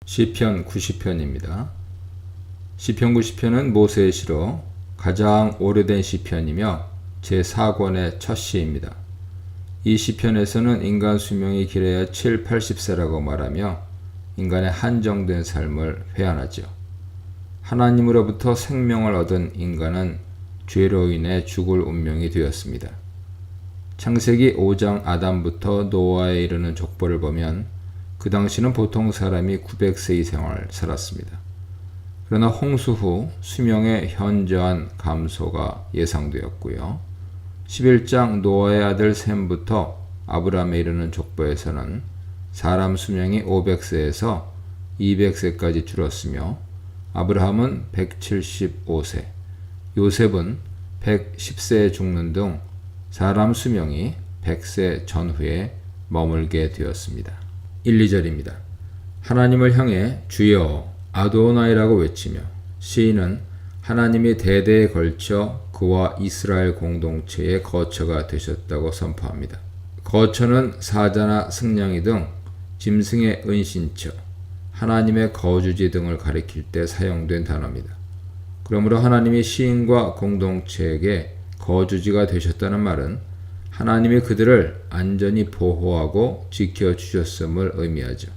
시편 90편입니다. 시편 90편은 모세의 시로 가장 오래된 시편이며 제4권의 첫 시입니다. 이 시편에서는 인간 수명이 길어야 7, 80세라고 말하며 인간의 한정된 삶을 회한하죠. 하나님으로부터 생명을 얻은 인간은 죄로 인해 죽을 운명이 되었습니다. 창세기 5장 아담부터 노아에 이르는 족보를 보면 그 당시는 보통 사람이 900세 이상을 살았습니다. 그러나 홍수 후 수명의 현저한 감소가 예상되었고요. 11장 노아의 아들 셈부터 아브라함에 이르는 족보에서는 사람 수명이 500세에서 200세까지 줄었으며 아브라함은 175세, 요셉은 110세에 죽는 등 사람 수명이 100세 전후에 머물게 되었습니다. 1, 2절입니다. 하나님을 향해 주여 아도나이라고 외치며 시인은 하나님이 대대에 걸쳐 그와 이스라엘 공동체의 거처가 되셨다고 선포합니다. 거처는 사자나 승냥이 등 짐승의 은신처, 하나님의 거주지 등을 가리킬 때 사용된 단어입니다. 그러므로 하나님이 시인과 공동체에게 거주지가 되셨다는 말은 하나님이 그들을 안전히 보호하고 지켜주셨음을 의미하죠.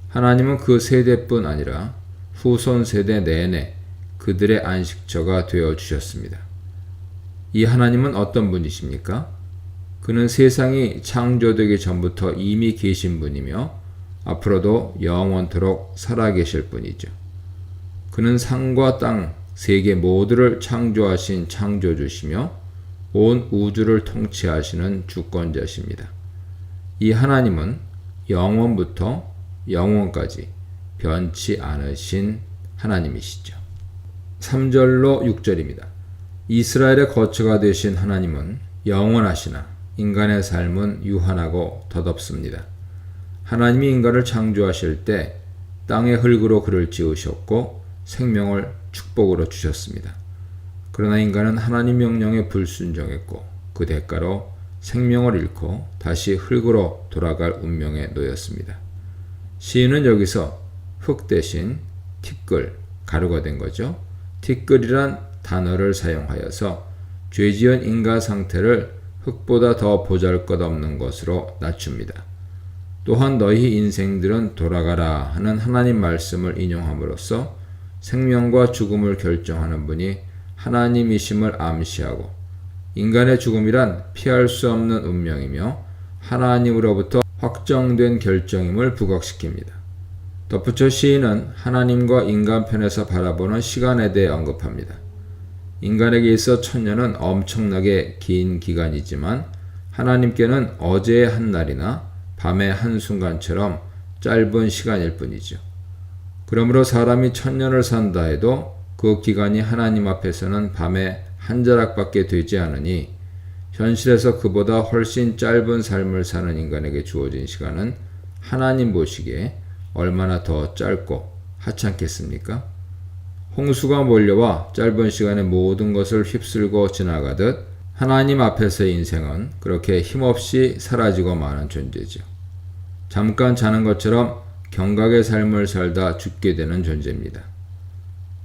하나님은 그 세대뿐 아니라 후손 세대 내내 그들의 안식처가 되어주셨습니다. 이 하나님은 어떤 분이십니까? 그는 세상이 창조되기 전부터 이미 계신 분이며 앞으로도 영원토록 살아계실 분이죠. 그는 산과 땅, 세계 모두를 창조하신 창조주시며 온 우주를 통치하시는 주권자십니다. 이 하나님은 영원부터 영원까지 변치 않으신 하나님이시죠. 3절로 6절입니다. 이스라엘의 거처가 되신 하나님은 영원하시나 인간의 삶은 유한하고 덧없습니다. 하나님이 인간을 창조하실 때 땅의 흙으로 그를 지으셨고 생명을 축복으로 주셨습니다. 그러나 인간은 하나님 명령에 불순종했고 그 대가로 생명을 잃고 다시 흙으로 돌아갈 운명에 놓였습니다. 시인은 여기서 흙 대신 티끌, 가루가 된 거죠. 티끌이란 단어를 사용하여서 죄지은 인간 상태를 흙보다 더 보잘것없는 것으로 낮춥니다. 또한 너희 인생들은 돌아가라 하는 하나님 말씀을 인용함으로써 생명과 죽음을 결정하는 분이 하나님이심을 암시하고 인간의 죽음이란 피할 수 없는 운명이며 하나님으로부터 확정된 결정임을 부각시킵니다. 덧붙여 시인은 하나님과 인간 편에서 바라보는 시간에 대해 언급합니다. 인간에게 있어 천년은 엄청나게 긴 기간이지만 하나님께는 어제의 한 날이나 밤의 한순간처럼 짧은 시간일 뿐이죠. 그러므로 사람이 천년을 산다 해도 그 기간이 하나님 앞에서는 밤의 한 자락밖에 되지 않으니 현실에서 그보다 훨씬 짧은 삶을 사는 인간에게 주어진 시간은 하나님 보시기에 얼마나 더 짧고 하찮겠습니까? 홍수가 몰려와 짧은 시간에 모든 것을 휩쓸고 지나가듯 하나님 앞에서의 인생은 그렇게 힘없이 사라지고 마는 존재죠. 잠깐 자는 것처럼 경각의 삶을 살다 죽게 되는 존재입니다.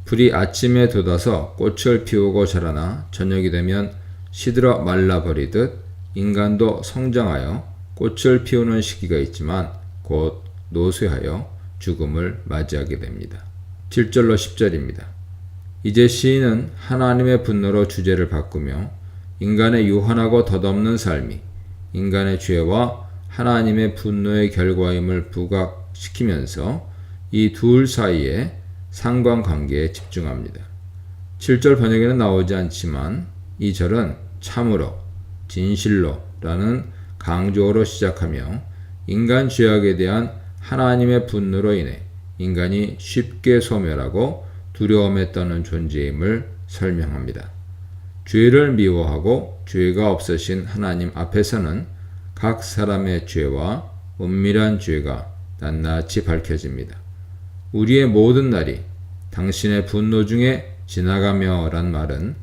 불이 아침에 돋아서 꽃을 피우고 자라나 저녁이 되면 시들어 말라버리듯 인간도 성장하여 꽃을 피우는 시기가 있지만 곧 노쇠하여 죽음을 맞이하게 됩니다. 7절로 10절입니다. 이제 시인은 하나님의 분노로 주제를 바꾸며 인간의 유한하고 덧없는 삶이 인간의 죄와 하나님의 분노의 결과임을 부각시키면서 이 둘 사이에 상관관계에 집중합니다. 7절 번역에는 나오지 않지만 이 절은 참으로, 진실로 라는 강조어로 시작하며 인간 죄악에 대한 하나님의 분노로 인해 인간이 쉽게 소멸하고 두려움에 떠는 존재임을 설명합니다. 죄를 미워하고 죄가 없으신 하나님 앞에서는 각 사람의 죄와 은밀한 죄가 낱낱이 밝혀집니다. 우리의 모든 날이 당신의 분노 중에 지나가며 란 말은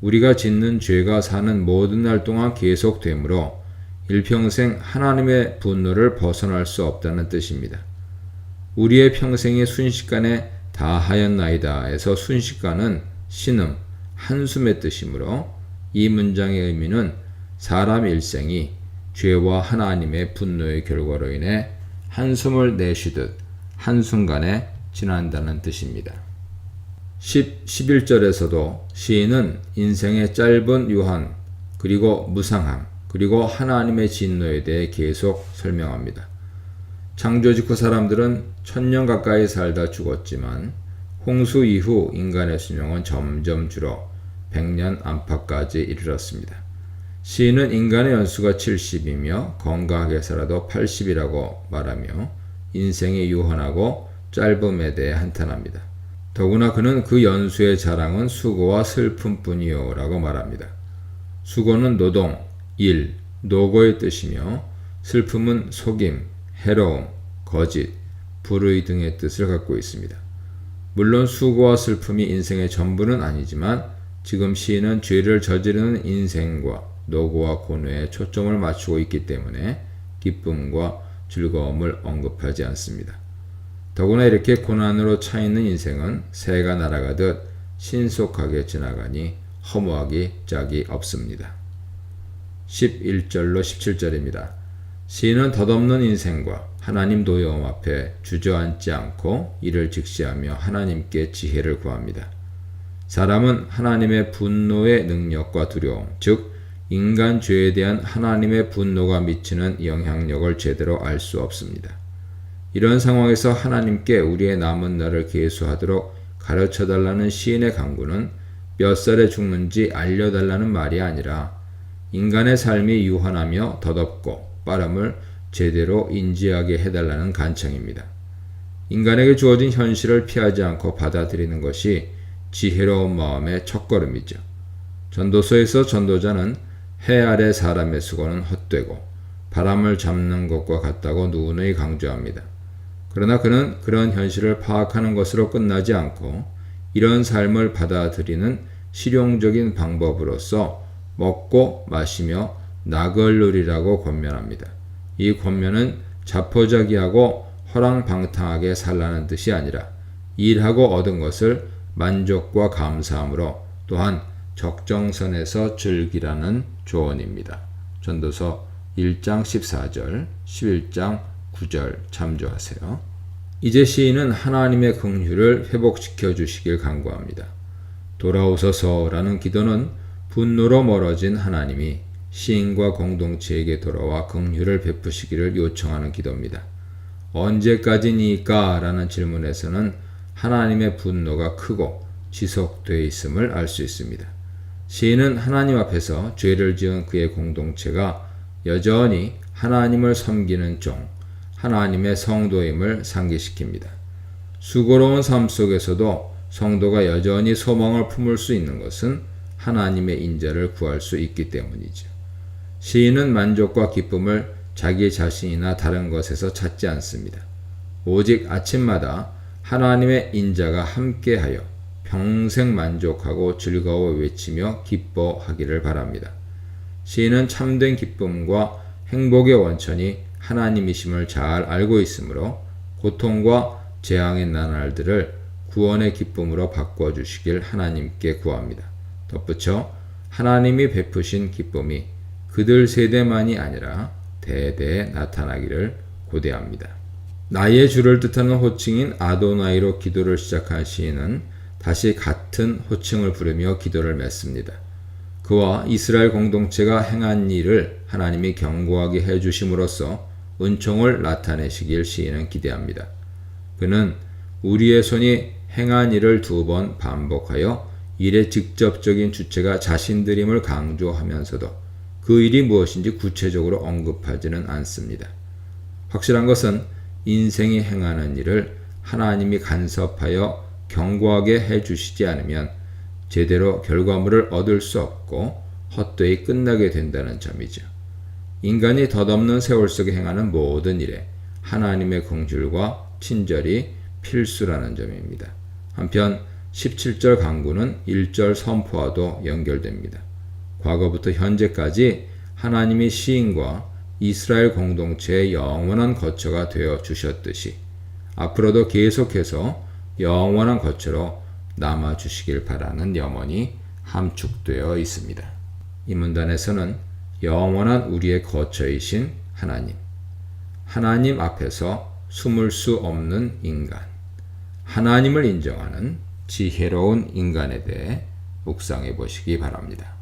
우리가 짓는 죄가 사는 모든 날 동안 계속되므로 일평생 하나님의 분노를 벗어날 수 없다는 뜻입니다. 우리의 평생이 순식간에 다하였나이다에서 순식간은 신음, 한숨의 뜻이므로 이 문장의 의미는 사람 일생이 죄와 하나님의 분노의 결과로 인해 한숨을 내쉬듯 한순간에 지난다는 뜻입니다. 11절에서도 시인은 인생의 짧은 유한, 그리고 무상함, 그리고 하나님의 진노에 대해 계속 설명합니다. 창조 직후 사람들은 1000년 가까이 살다 죽었지만 홍수 이후 인간의 수명은 점점 줄어 100년 안팎까지 이르렀습니다. 시인은 인간의 연수가 70이며 건강하게 살아도 80이라고 말하며 인생이 유한하고 짧음에 대해 한탄합니다. 더구나 그는 그 연수의 자랑은 수고와 슬픔뿐이요 라고 말합니다. 수고는 노동, 일, 노고의 뜻이며 슬픔은 속임, 해로움, 거짓, 불의 등의 뜻을 갖고 있습니다. 물론 수고와 슬픔이 인생의 전부는 아니지만 지금 시인은 죄를 저지르는 인생과 노고와 고뇌에 초점을 맞추고 있기 때문에 기쁨과 즐거움을 언급하지 않습니다. 더구나 이렇게 고난으로 차 있는 인생은 새가 날아가듯 신속하게 지나가니 허무하기 짝이 없습니다. 11절로 17절입니다. 시인은 덧없는 인생과 하나님 도여움 앞에 주저앉지 않고 이를 직시하며 하나님께 지혜를 구합니다. 사람은 하나님의 분노의 능력과 두려움, 즉 인간 죄에 대한 하나님의 분노가 미치는 영향력을 제대로 알 수 없습니다. 이런 상황에서 하나님께 우리의 남은 날을 계수하도록 가르쳐달라는 시인의 간구는 몇 살에 죽는지 알려달라는 말이 아니라 인간의 삶이 유한하며 덧없고 빠름을 제대로 인지하게 해달라는 간청입니다. 인간에게 주어진 현실을 피하지 않고 받아들이는 것이 지혜로운 마음의 첫걸음이죠. 전도서에서 전도자는 해 아래 사람의 수고는 헛되고 바람을 잡는 것과 같다고 누누이 강조합니다. 그러나 그는 그런 현실을 파악하는 것으로 끝나지 않고 이런 삶을 받아들이는 실용적인 방법으로서 먹고 마시며 낙을 누리라고 권면합니다. 이 권면은 자포자기하고 허랑방탕하게 살라는 뜻이 아니라 일하고 얻은 것을 만족과 감사함으로 또한 적정선에서 즐기라는 조언입니다. 전도서 1장 14절, 11장 9절 참조하세요. 이제 시인은 하나님의 긍휼을 회복시켜 주시길 간구합니다. 돌아오소서라는 기도는 분노로 멀어진 하나님이 시인과 공동체에게 돌아와 긍휼을 베푸시기를 요청하는 기도입니다. 언제까지니까? 라는 질문에서는 하나님의 분노가 크고 지속되어 있음을 알 수 있습니다. 시인은 하나님 앞에서 죄를 지은 그의 공동체가 여전히 하나님을 섬기는 종, 하나님의 성도임을 상기시킵니다. 수고로운 삶 속에서도 성도가 여전히 소망을 품을 수 있는 것은 하나님의 인자를 구할 수 있기 때문이죠. 시인은 만족과 기쁨을 자기 자신이나 다른 것에서 찾지 않습니다. 오직 아침마다 하나님의 인자가 함께하여 평생 만족하고 즐거워 외치며 기뻐하기를 바랍니다. 시인은 참된 기쁨과 행복의 원천이 하나님이심을 잘 알고 있으므로 고통과 재앙의 나날들을 구원의 기쁨으로 바꿔주시길 하나님께 구합니다. 덧붙여 하나님이 베푸신 기쁨이 그들 세대만이 아니라 대대에 나타나기를 고대합니다. 나의 주를 뜻하는 호칭인 아도나이로 기도를 시작한 시인은 다시 같은 호칭을 부르며 기도를 맺습니다. 그와 이스라엘 공동체가 행한 일을 하나님이 견고하게 해주심으로써 은총을 나타내시길 시인은 기대합니다. 그는 우리의 손이 행한 일을 2번 반복하여 일의 직접적인 주체가 자신들임을 강조하면서도 그 일이 무엇인지 구체적으로 언급하지는 않습니다. 확실한 것은 인생이 행하는 일을 하나님이 간섭하여 견고하게 해주시지 않으면 제대로 결과물을 얻을 수 없고 헛되이 끝나게 된다는 점이죠. 인간이 덧없는 세월 속에 행하는 모든 일에 하나님의 긍휼과 친절이 필수라는 점입니다. 한편 17절 강구는 1절 선포와도 연결됩니다. 과거부터 현재까지 하나님이 시인과 이스라엘 공동체의 영원한 거처가 되어 주셨듯이 앞으로도 계속해서 영원한 거처로 남아주시길 바라는 염원이 함축되어 있습니다. 이 문단에서는 영원한 우리의 거처이신 하나님 앞에서 숨을 수 없는 인간, 하나님을 인정하는 지혜로운 인간에 대해 묵상해 보시기 바랍니다.